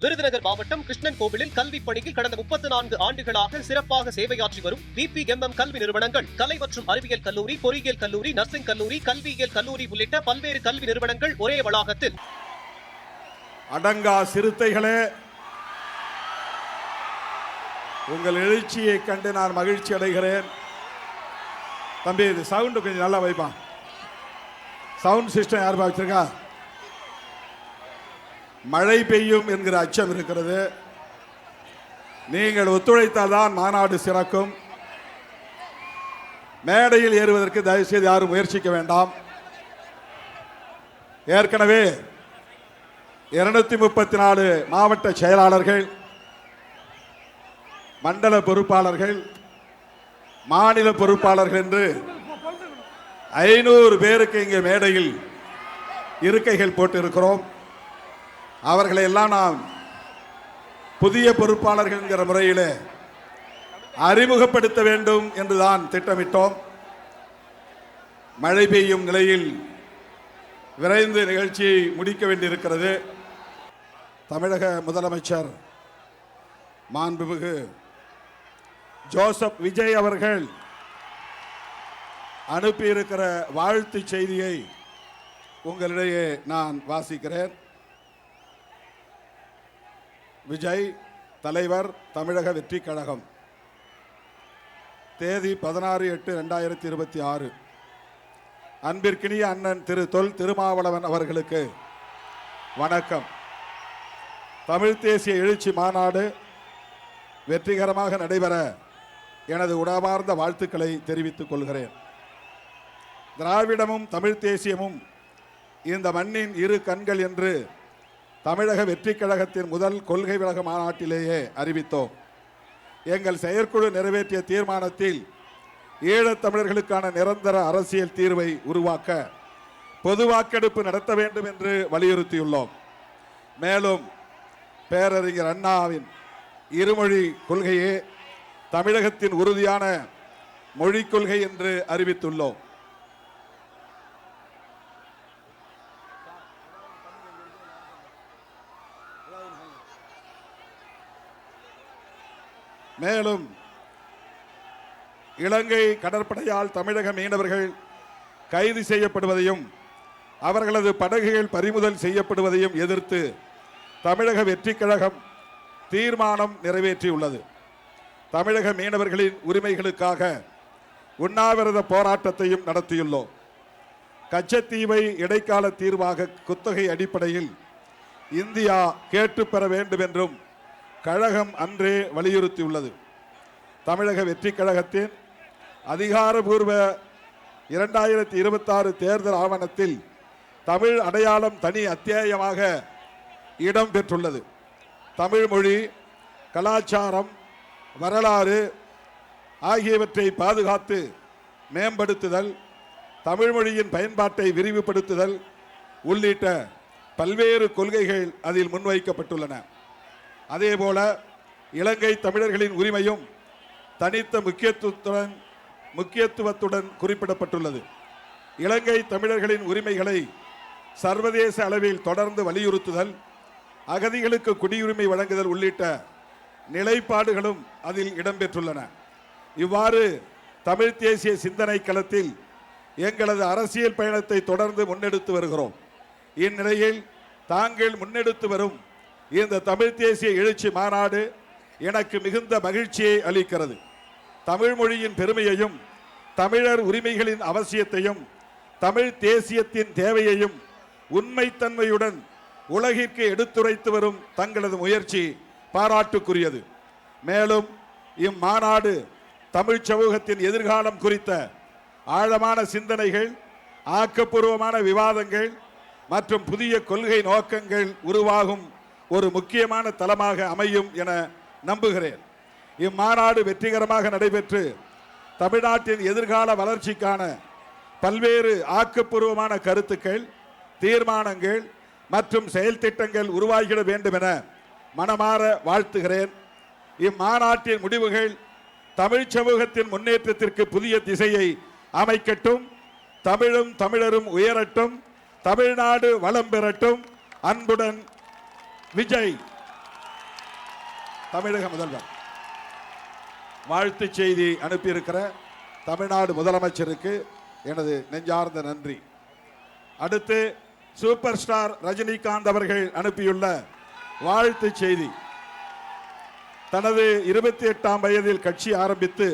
விருதுநகர் மாவட்டம் கிருஷ்ணன் கோவிலில் கல்விப் பணியில் கடந்த 34 ஆண்டுகளாக சிறப்பாக சேவையாற்றி வரும் BPMM கல்வி நிறுவனங்கள், கலை மற்றும் அறிவியல் கல்லூரி, பொறியியல் கல்லூரி, நர்சிங் கல்லூரி, கல்வியியல் கல்லூரி உள்ளிட்ட பல்வேறு கல்வி நிறுவனங்கள் ஒரே வளாகத்தில். அடங்கா சிறுத்தைகளே, உங்கள் எழுச்சியை கண்டு நான் மகிழ்ச்சி அடைகிறேன். தம்பி, இது சவுண்டு கொஞ்சம் நல்லா வைப்பான். சவுண்ட் சிஸ்டம் யார் வச்சிருக்கா? மழை பெய்யும் என்கிற அச்சம் இருக்கிறது. நீங்கள் ஒத்துழைத்தால் தான் மாநாடு சிறக்கும். மேடையில் ஏறுவதற்கு தயவுசெய்து யாரும் முயற்சிக்க வேண்டாம். ஏற்கனவே 234 மாவட்ட செயலாளர்கள், மண்டல பொறுப்பாளர்கள், மாநில பொறுப்பாளர்கள் என்று 500 பேருக்கு இங்கே மேடையில் இருக்கைகள் போட்டிருக்கிறோம். அவர்களை எல்லாம் நாம் புதிய பொறுப்பாளர்கள் என்கிற முறையில் அறிமுகப்படுத்த வேண்டும் என்றுதான் திட்டமிட்டோம். மழை பெய்யும் நிலையில் விரைந்து நிகழ்ச்சியை முடிக்க வேண்டியிருக்கிறது. தமிழக முதலமைச்சர் மாண்புமிகு ஜோசப் விஜய் அவர்கள் அனுப்பியிருக்கிற வாழ்த்து செய்தியை உங்களிடையே நான் வாசிக்கிறேன். விஜய், தலைவர், தமிழக வெற்றி கழகம், தேதி 16/8/2026. அன்பிற்கினிய அண்ணன் திரு தொல் திருமாவளவன் அவர்களுக்கு வணக்கம். தமிழ் தேசிய எழுச்சி மாநாடு வெற்றிகரமாக நடைபெற எனது உணவார்ந்த வாழ்த்துக்களை தெரிவித்துக் கொள்கிறேன். திராவிடமும் தமிழ் தேசியமும் இந்த மண்ணின் இரு கண்கள் என்று தமிழக வெற்றி கழகத்தின் முதல் கொள்கை விளக்க மாநாட்டிலேயே அறிவித்தோம். எங்கள் செயற்குழு நிறைவேற்றிய தீர்மானத்தில் ஈழத்தமிழர்களுக்கான நிரந்தர அரசியல் தீர்வை உருவாக்க பொது வாக்கெடுப்பு நடத்த வேண்டும் என்று வலியுறுத்தியுள்ளோம். மேலும் பேரறிஞர் அண்ணாவின் இருமொழி கொள்கையே தமிழகத்தின் உறுதியான மொழிக் கொள்கை என்று அறிவித்துள்ளோம். மேலும் இலங்கை கடற்படையால் தமிழக மீனவர்கள் கைது செய்யப்படுவதையும் அவர்களது படகுகள் பறிமுதல் செய்யப்படுவதையும் எதிர்த்து தமிழக வெற்றி கழகம் தீர்மானம் நிறைவேற்றியுள்ளது. தமிழக மீனவர்களின் உரிமைகளுக்காக உண்ணாவிரத போராட்டத்தையும் நடத்தியுள்ளோம். கச்சத்தீவை இடைக்கால தீர்வாக குத்தகை அடிப்படையில் இந்தியா கேட்டு பெற வேண்டும் என்றும் கழகம் அன்றே வலியுறுத்தியுள்ளது. தமிழக வெற்றி கழகத்தின் அதிகாரபூர்வ 2026 தேர்தல் ஆவணத்தில் தமிழ் அடையாளம் தனி அத்தியாயமாக இடம் பெற்றுள்ளது. தமிழ் மொழி, கலாச்சாரம், வரலாறு ஆகியவற்றை பாதுகாத்து மேம்படுத்துதல், தமிழ் மொழியின் பயன்பாட்டை விரிவுபடுத்துதல் உள்ளிட்ட பல்வேறு கொள்கைகள் அதில் முன்வைக்கப்பட்டுள்ளன. அதேபோல இலங்கை தமிழர்களின் உரிமையும் தனித்த முக்கியத்துவத்துடன் குறிப்பிடப்பட்டுள்ளது. இலங்கை தமிழர்களின் உரிமைகளை சர்வதேச அளவில் தொடர்ந்து வலியுறுத்துதல், அகதிகளுக்கு குடியுரிமை வழங்குதல் உள்ளிட்ட நிலைப்பாடுகளும் அதில் இடம்பெற்றுள்ளன. இவ்வாறு தமிழ் தேசிய சிந்தனை களத்தில் எங்களது அரசியல் பயணத்தை தொடர்ந்து முன்னெடுத்து வருகிறோம். இந்நிலையில் தாங்கள் முன்னெடுத்து வரும் இந்த தமிழ் தேசிய எழுச்சி மாநாடு எனக்கு மிகுந்த மகிழ்ச்சியை அளிக்கிறது. தமிழ் மொழியின் பெருமையையும் தமிழர் உரிமைகளின் அவசியத்தையும் தமிழ் தேசியத்தின் தேவையையும் உண்மைத்தன்மையுடன் உலகிற்கு எடுத்துரைத்து வரும் தங்களது முயற்சி பாராட்டுக்குரியது. மேலும் இம்மாநாடு தமிழ் சமூகத்தின் எதிர்காலம் குறித்த ஆழமான சிந்தனைகள், ஆக்கப்பூர்வமான விவாதங்கள் மற்றும் புதிய கொள்கை நோக்கங்கள் உருவாகும் ஒரு முக்கியமான தளமாக அமையும் என நம்புகிறேன். இம்மாநாடு வெற்றிகரமாக நடைபெற்று தமிழ்நாட்டின் எதிர்கால வளர்ச்சிக்கான பல்வேறு ஆக்கப்பூர்வமான கருத்துக்கள், தீர்மானங்கள் மற்றும் செயல் திட்டங்கள் உருவாகிட வேண்டும் என மனமாற வாழ்த்துகிறேன். இம்மாநாட்டின் முடிவுகள் தமிழ் சமூகத்தின் முன்னேற்றத்திற்கு புதிய திசையை அமைக்கட்டும். தமிழும் தமிழரும் உயரட்டும். தமிழ்நாடு வளம் பெறட்டும். அன்புடன் விஜய். தமிழக முதல்வர் வாழ்த்து செய்தி அனுப்பியிருக்கிற தமிழ்நாடு முதலமைச்சருக்கு எனது நெஞ்சார்ந்த நன்றி. அடுத்து சூப்பர் ஸ்டார் ரஜினிகாந்த் அவர்கள் அனுப்பியுள்ள வாழ்த்து செய்தி. தனது 28ஆம் வயதில் கட்சி ஆரம்பித்து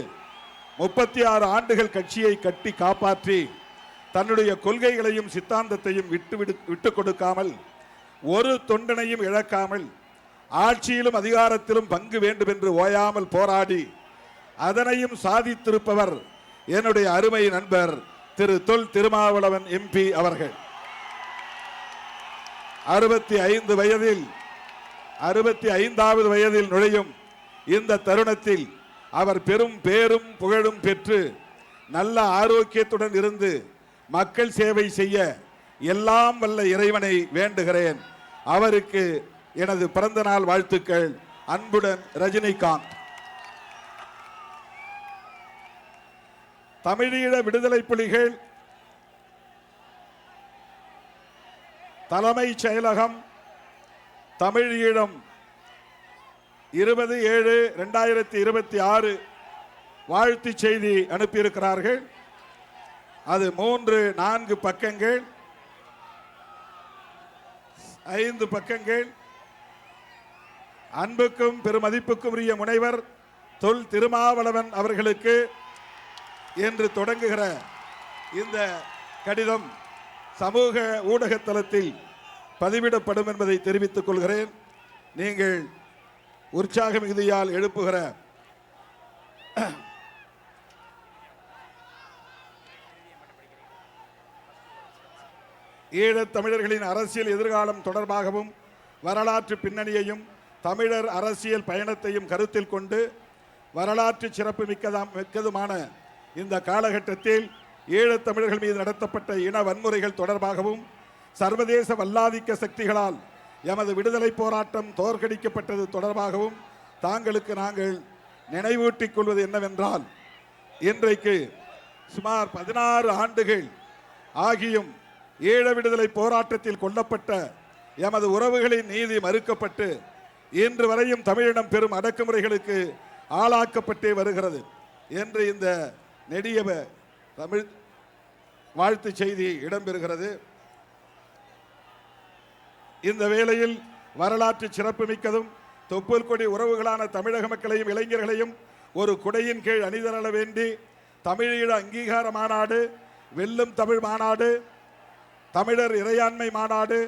36 ஆண்டுகள் கட்சியை கட்டி காப்பாற்றி தன்னுடைய கொள்கைகளையும் சித்தாந்தத்தையும் விட்டு கொடுக்காமல் ஒரு தொண்டனையும் இழக்காமல் ஆட்சியிலும் அதிகாரத்திலும் பங்கு வேண்டும் என்று ஓயாமல் போராடி அதனையும் சாதித்திருப்பவர் என்னுடைய அருமை நண்பர் திரு தொல் திருமாவளவன் எம்பி அவர்கள். 65வது வயதில் நுழையும் இந்த தருணத்தில் அவர் பெரும் பேரும் புகழும் பெற்று நல்ல ஆரோக்கியத்துடன் இருந்து மக்கள் சேவை செய்ய எல்லாம் வல்ல இறைவனை வேண்டுகிறேன். அவருக்கு எனது பிறந்த நாள் வாழ்த்துக்கள். அன்புடன் ரஜினிகாந்த். தமிழீழ விடுதலை புலிகள் தலைமைச் செயலகம் தமிழீழம் 20/7/2026 வாழ்த்து செய்தி அனுப்பியிருக்கிறார்கள். அது 3-4 பக்கங்கள், 5 பக்கங்கள். அன்புக்கும் பெருமதிப்புக்கும் உரிய முனைவர் தொல் திருமாவளவன் அவர்களுக்கு என்று தொடங்குகிற இந்த கடிதம் சமூக ஊடக தளத்தில் பதிவிடப்படும் என்பதை தெரிவித்துக் கொள்கிறேன். நீங்கள் உற்சாக மிகுதியால் எழுப்புகிற ஈழத் தமிழர்களின் அரசியல் எதிர்காலம் தொடர்பாகவும் வரலாற்று பின்னணியையும் தமிழர் அரசியல் பயணத்தையும் கருத்தில் கொண்டு வரலாற்று சிறப்பு மிக்கதுமான இந்த காலகட்டத்தில் ஈழத் தமிழர்கள் மீது நடத்தப்பட்ட இன வன்முறைகள் தொடர்பாகவும் சர்வதேச வல்லாதிக்க சக்திகளால் எமது விடுதலை போராட்டம் தோற்கடிக்கப்பட்டது தொடர்பாகவும் தாங்களுக்கு நாங்கள் நினைவூட்டிக் கொள்வது என்னவென்றால், இன்றைக்கு சுமார் 16 ஆண்டுகள் ஆகியும் ஈழ விடுதலை போராட்டத்தில் கொல்லப்பட்ட எமது உறவுகளின் நீதி மறுக்கப்பட்டு இன்று வரையும் தமிழினம் பெரும் அடக்குமுறைகளுக்கு ஆளாக்கப்பட்டே வருகிறது என்று இந்த நெடிய தமிழ் வாழ்த்து செய்தி இடம்பெறுகிறது. இந்த வேளையில் வரலாற்று சிறப்பு மிக்கதும் தொப்புள் கொடி உறவுகளான தமிழக மக்களையும் இளைஞர்களையும் ஒரு குடையின் கீழ் அணிதிரள வேண்டி தமிழீழ அங்கீகார மாநாடு, வெல்லும் தமிழ் மாநாடு, தமிழர் இறையாண்மை மாநாடு,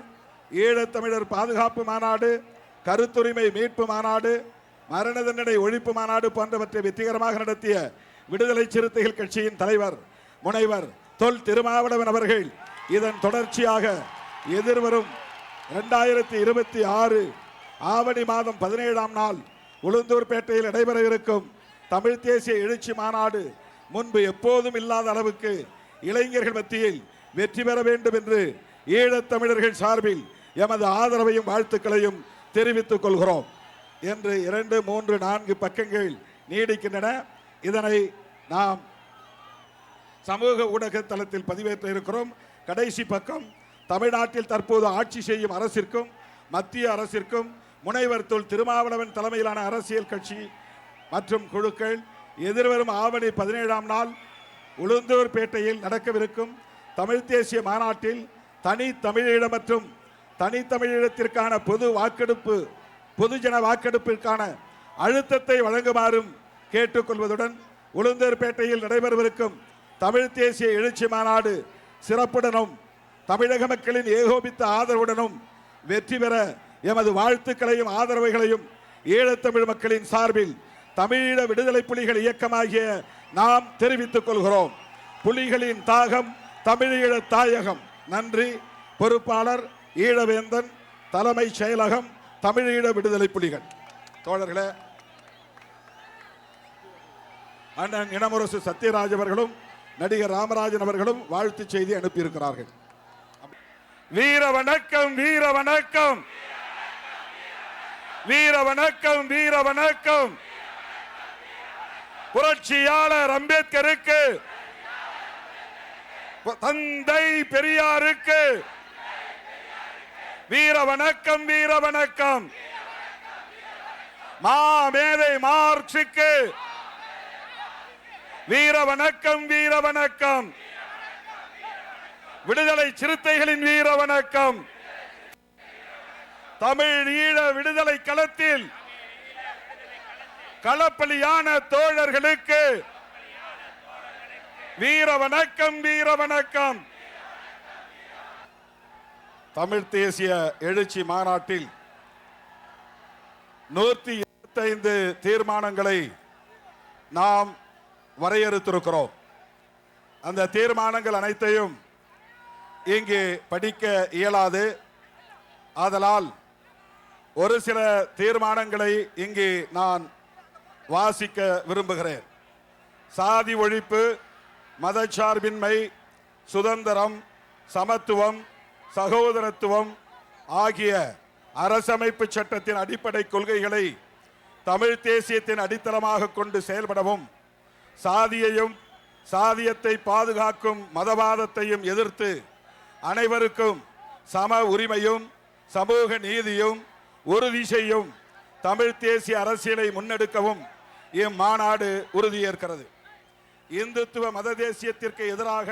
ஈழத் தமிழர் பாதுகாப்பு மாநாடு, கருத்துரிமை மீட்பு மாநாடு, மரண தண்டனை ஒழிப்பு மாநாடு போன்றவற்றை வெற்றிகரமாக நடத்திய விடுதலை சிறுத்தைகள் கட்சியின் தலைவர் முனைவர் தொல் திருமாவளவன் அவர்கள் இதன் தொடர்ச்சியாக எதிர்வரும் 2026 ஆவணி மாதம் 17ஆம் நாள் உளுந்தூர்பேட்டையில் நடைபெற இருக்கும் தமிழ் தேசிய எழுச்சி மாநாடு முன்பு எப்போதும் இல்லாத அளவுக்கு இளைஞர்கள் மத்தியில் வெற்றி பெற வேண்டும் என்று ஈழத் தமிழர்கள் சார்பில் எமது ஆதரவையும் வாழ்த்துக்களையும் தெரிவித்துக் கொள்கிறோம் என்று 2, 3, 4 பக்கங்கள் நீடிக்கின்றன. இதனை நாம் சமூக ஊடக தளத்தில் பதிவேற்ற இருக்கிறோம். கடைசி பக்கம் தமிழ்நாட்டில் தற்போது ஆட்சி செய்யும் அரசிற்கும் மத்திய அரசிற்கும் முனைவர் தொல் திருமாவளவன் தலைமையிலான அரசியல் கட்சி மற்றும் குழுக்கள் எதிர்வரும் ஆவணி 17ஆம் நாள் உளுந்தூர்பேட்டையில் நடக்கவிருக்கும் தமிழ் தேசிய மாநாட்டில் தனி தமிழீழ மற்றும் தனித்தமிழீழத்திற்கான பொதுஜன வாக்கெடுப்பிற்கான அழுத்தத்தை வழங்குமாறும் கேட்டுக்கொள்வதுடன் உளுந்தூர்பேட்டையில் நடைபெறவிருக்கும் தமிழ் தேசிய எழுச்சி மாநாடு சிறப்புடனும் தமிழக மக்களின் ஏகோபித்த ஆதரவுடனும் வெற்றி பெற எமது வாழ்த்துக்களையும் ஆதரவுகளையும் ஈழத்தமிழ் மக்களின் சார்பில் தமிழீழ விடுதலை புலிகள் இயக்கமாகிய நாம் தெரிவித்துக் கொள்கிறோம். புலிகளின் தாகம் தமிழீழ தாயகம். நன்றி. பொறுப்பாளர் ஈழவேந்தன், தலைமைச் செயலகம், தமிழீழ விடுதலை புலிகள். தோழர்களே, அண்ணன் இனமுரசு சத்யராஜ் அவர்களும் நடிகர் ராமராஜன் அவர்களும் வாழ்த்து செய்தி அனுப்பியிருக்கிறார்கள். வீர வணக்கம், வீர வணக்கம், வீர வணக்கம், வீர வணக்கம். புரட்சியாளர் அம்பேத்கருக்கு, தந்தை பெரியாருக்கு வீர வணக்கம், வீர வணக்கம். மாமேதை மார்க்சுக்கு வீர வணக்கம், வீர வணக்கம். விடுதலை சிறுத்தைகளின் வீர வணக்கம். தமிழ் ஈழ விடுதலை களத்தில் களப்பலியான தோழர்களுக்கு வீர வணக்கம், வீர வணக்கம். தமிழ் தேசிய எழுச்சி மாநாட்டில் 125 தீர்மானங்களை நாம் வரையறுத்திருக்கிறோம். அந்த தீர்மானங்கள் அனைத்தையும் இங்கே படிக்க இயலாது. ஆதலால் ஒரு சில தீர்மானங்களை இங்கே நான் வாசிக்க விரும்புகிறேன். சாதி ஒழிப்பு, மதச்சார்பின்மை, சுதந்திரம், சமத்துவம், சகோதரத்துவம் ஆகிய அரசமைப்பு சட்டத்தின் அடிப்படை கொள்கைகளை தமிழ் தேசியத்தின் அடித்தளமாக கொண்டு செயல்படவும், சாதியையும் சாதியத்தை பாதுகாக்கும் மதவாதத்தையும் எதிர்த்து அனைவருக்கும் சம உரிமையும் சமூக நீதியும் உறுதி செய்யும் தமிழ் தேசிய அரசியலை முன்னெடுக்கவும் இம்மாநாடு உறுதியேற்கிறது. இந்துத்துவ மத தேசியத்திற்கு எதிராக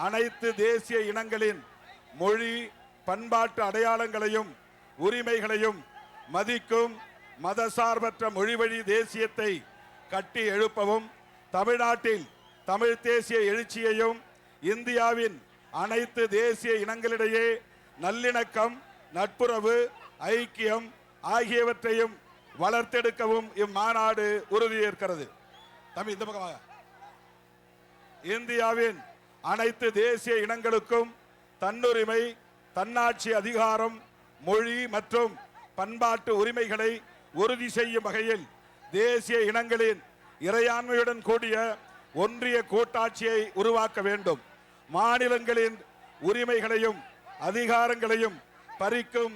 அனைத்து தேசிய இனங்களின் மொழி பண்பாட்டு அடையாளங்களையும் உரிமைகளையும் மதிக்கும் மதசார்பற்ற மொழிவழி தேசியத்தை கட்டி எழுப்பவும், தமிழ்நாட்டில் தமிழ் தேசிய எழுச்சியையும் இந்தியாவின் அனைத்து தேசிய இனங்களிடையே நல்லிணக்கம், நட்புறவு, ஐக்கியம் ஆகியவற்றையும் வளர்த்தெடுக்கவும் இம்மாநாடு உறுதியேற்கிறது. தம்பி இந்த பக்கமாக. இந்தியாவின் அனைத்து தேசிய இனங்களுக்கும் தன்னுரிமை, தன்னாட்சி அதிகாரம், மொழி மற்றும் பண்பாட்டு உரிமைகளை உறுதி செய்யும் வகையில் தேசிய இனங்களின் இறையாண்மையுடன் கூடிய ஒன்றிய கூட்டாட்சியை உருவாக்க வேண்டும். மாநிலங்களின் உரிமைகளையும் அதிகாரங்களையும் பறிக்கும்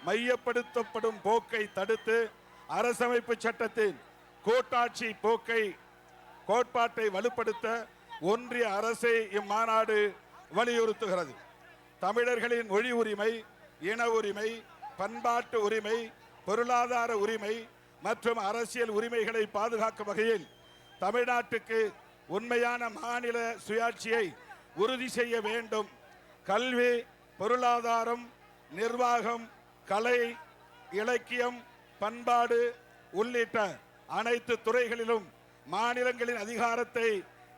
மையப்படுத்தப்படும் போக்கை தடுத்து அரசமைப்பு சட்டத்தின் கூட்டாட்சி கோட்பாட்டை வலுப்படுத்த ஒன்றிய அரசை இம்மாநாடு வலியுறுத்துகிறது. தமிழர்களின் மொழி உரிமை, இன உரிமை, பண்பாட்டு உரிமை, பொருளாதார உரிமை மற்றும் அரசியல் உரிமைகளை பாதுகாக்கும் வகையில் தமிழ்நாட்டுக்கு உண்மையான மாநில சுயாட்சியை உறுதி செய்ய வேண்டும். கல்வி, பொருளாதாரம், நிர்வாகம், கலை, இலக்கியம், பண்பாடு உள்ளிட்ட அனைத்து துறைகளிலும் மாநிலங்களின் அதிகாரத்தை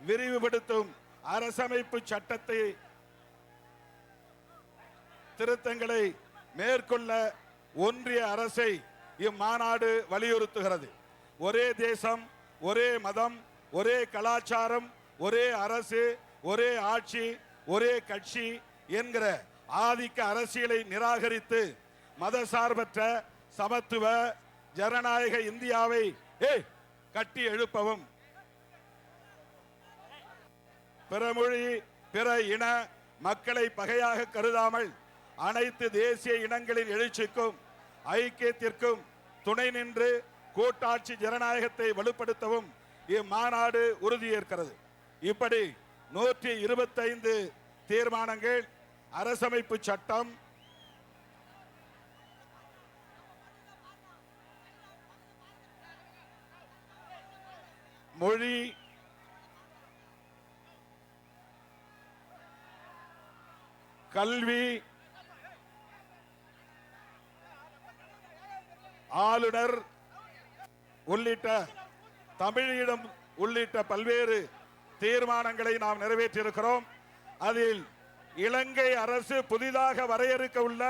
விரிவுபடுத்தும் அரசமைப்பு சட்டத்தை திருத்தங்களை மேற்கொள்ள ஒன்றிய அரசை இம்மாநாடு வலியுறுத்துகிறது. ஒரே தேசம், ஒரே மதம், ஒரே கலாச்சாரம், ஒரே அரசு, ஒரே ஆட்சி, ஒரே கட்சி என்கிற ஆதிக்க அரசியலை நிராகரித்து மதசார்பற்ற சமத்துவ ஜனநாயக இந்தியாவை கட்டி எழுப்பவும், பிற மொழி பிற இன மக்களை பகையாக கருதாமல் அனைத்து தேசிய இனங்களின் எழுச்சிக்கும் ஐக்கியத்திற்கும் துணை நின்று கூட்டாட்சி ஜனநாயகத்தை வலுப்படுத்தவும் இம்மாநாடு உறுதியேற்கிறது. இப்படி 125 தீர்மானங்கள் அரசமைப்பு சட்டம், மொழி, கல்வி, ஆளுநர் உள்ளிட்ட தமிழீழம் உள்ளிட்ட பல்வேறு தீர்மானங்களை நாம் நிறைவேற்றியிருக்கிறோம். அதில் இலங்கை அரசு புதிதாக வரையறுக்க உள்ள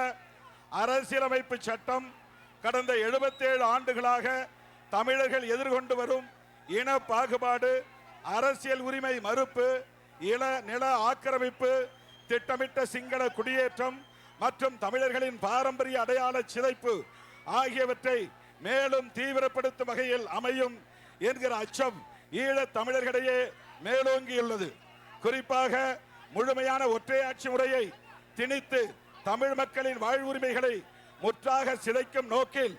அரசியலமைப்பு சட்டம் கடந்த 77 ஆண்டுகளாக தமிழர்கள் எதிர்கொண்டு வரும் இன பாகுபாடு, அரசியல் உரிமை மறுப்பு, நில ஆக்கிரமிப்பு, திட்டமிட்ட சிங்கள குடியேற்றம் மற்றும் தமிழர்களின் பாரம்பரிய அடையாள சிதைப்பு ஆகியவற்றை மேலும் தீவிரப்படுத்தும் வகையில் அமையும் என்கிற அச்சம் ஈழத் தமிழர்களிடையே மேலோங்கியுள்ளது. குறிப்பாக முழுமையான ஒற்றையாட்சி முறையை திணித்து தமிழ் மக்களின் வாழ்வுரிமைகளை முற்றாக சிதைக்கும் நோக்கில்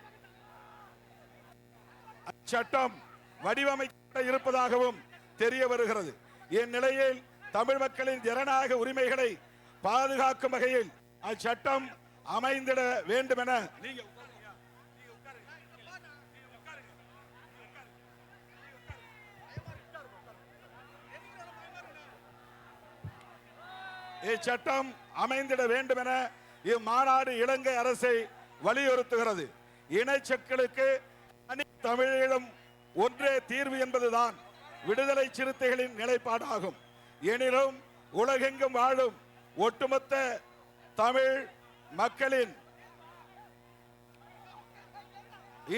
அச்சட்டம் வடிவமைக்கப்பட இருப்பதாகவும் தெரிய வருகிறது. இந்நிலையில் தமிழ் மக்களின் ஜனநாயக உரிமைகளை பாதுகாக்கும் வகையில் அச்சட்டம் அமைந்திட வேண்டும் என இச்சட்டம் அமைந்திட வேண்டும் என இம்மாநாடு இலங்கை அரசை வலியுறுத்துகிறது. இனச்சக்களுக்கு தனி தமிழீழம் ஒன்றே தீர்வு என்பதுதான் விடுதலை சிறுத்தைகளின் நிலைப்பாடாகும். எனினும் உலகெங்கும் வாழும் ஒட்டுமொத்த தமிழ் மக்களின்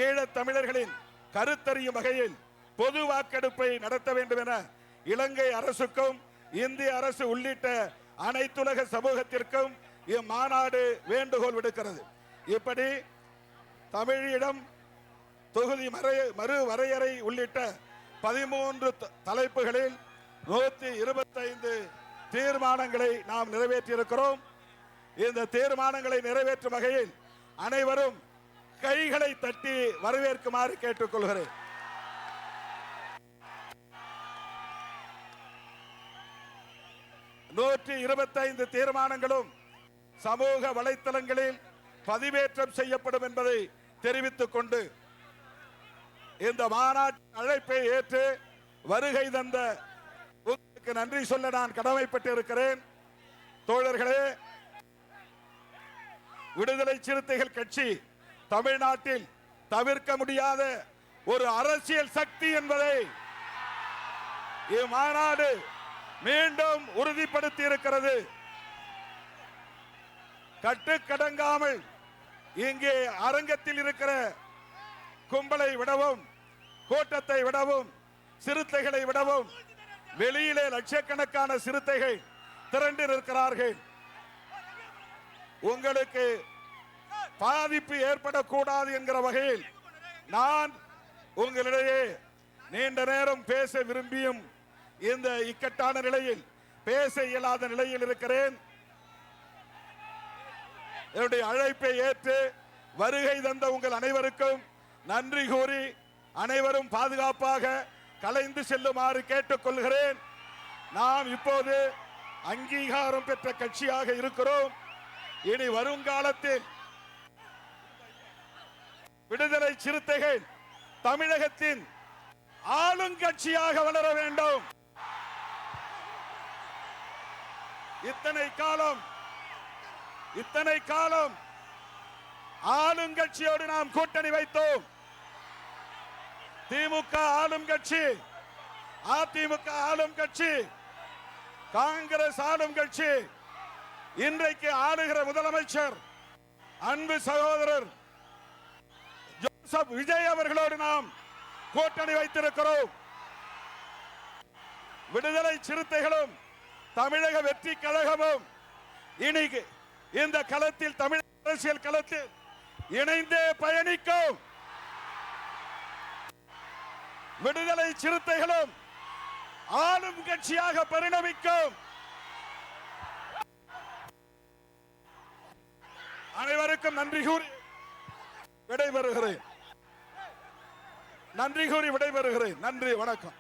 ஈழத் தமிழர்களின் கருத்தறியும் வகையில் பொது வாக்கெடுப்பை நடத்த வேண்டும் என இலங்கை அரசுக்கும் இந்திய அரசு உள்ளிட்ட அனைத்துலக சமூகத்திற்கும் இம்மாநாடு வேண்டுகோள் விடுக்கிறது. இப்படி தமிழீழம் தொகுதி மறு வரையறை உள்ளிட்ட 13 தலைப்புகளில் 125 தீர்மானங்களை நாம் நிறைவேற்றியிருக்கிறோம். இந்த தீர்மானங்களை நிறைவேற்றும் வகையில் அனைவரும் கைகளை தட்டி வரவேற்குமாறு கேட்டுக்கொள்கிறேன். நூற்றி 25 தீர்மானங்களும் சமூக வலைத்தளங்களில் பதிவேற்றம் செய்யப்படும் என்பதை தெரிவித்துக் கொண்டு இந்த மாநாட்டின் அழைப்பை ஏற்று வருகை தந்த உங்களுக்கு நன்றி சொல்ல நான் கடமைப்பட்டு இருக்கிறேன். தோழர்களே, விடுதலை சிறுத்தைகள் கட்சி தமிழ்நாட்டில் தவிர்க்க முடியாத ஒரு அரசியல் சக்தி என்பதை இம்மாநாடு மீண்டும் உறுதிப்படுத்தி இருக்கிறது. கட்டுக்கடங்காமல் இங்கே அரங்கத்தில் இருக்கிற கும்பலை விடவும் கூட்டத்தை விடவும் சிறுத்தைகளை விடவும் வெளியிலே லட்சக்கணக்கான சிறுத்தைகள் திரண்டு நிற்கிறார்கள். உங்களுக்கு பாதிப்பு ஏற்படக்கூடாது என்கிற வகையில் நான் உங்களிடையே நீண்ட நேரம் பேச விரும்பியும் இந்த இக்கட்டான நிலையில் பேச இயலாத நிலையில் இருக்கிறேன். என்னுடைய அழைப்பை ஏற்று வருகை தந்த உங்கள் அனைவருக்கும் நன்றி கூறி அனைவரும் பாதுகாப்பாக கலைந்து செல்லுமாறு கேட்டுக்கொள்கிறேன். நாம் இப்போது அங்கீகாரம் பெற்ற கட்சியாக இருக்கிறோம். இனி வருங்காலத்தில் விடுதலை சிறுத்தைகள் தமிழகத்தின் ஆளுங்கட்சியாக வளர வேண்டும். இத்தனை காலம் ஆளுங்கட்சியோடு நாம் கூட்டணி வைத்தோம். திமுக ஆளும் கட்சி, அதிமுக ஆளும் கட்சி, காங்கிரஸ் ஆளும் கட்சி, இன்றைக்கு ஆளுகிற முதலமைச்சர் அன்பு சகோதரர் ஜோசப் விஜய் அவர்களோடு நாம் கூட்டணி வைத்திருக்கிறோம். விடுதலை சிறுத்தைகளும் தமிழக வெற்றி கழகமும் இன்னைக்கு இந்த களத்தில் தமிழக அரசியல் களத்தில் இணைந்தே பயணிக்கும். விடுதலை சிறுத்தைகளும் ஆளும் கட்சியாக பரிணமிக்கும். அனைவருக்கும் நன்றி கூறி விடைபெறுகிறேன். நன்றி, வணக்கம்.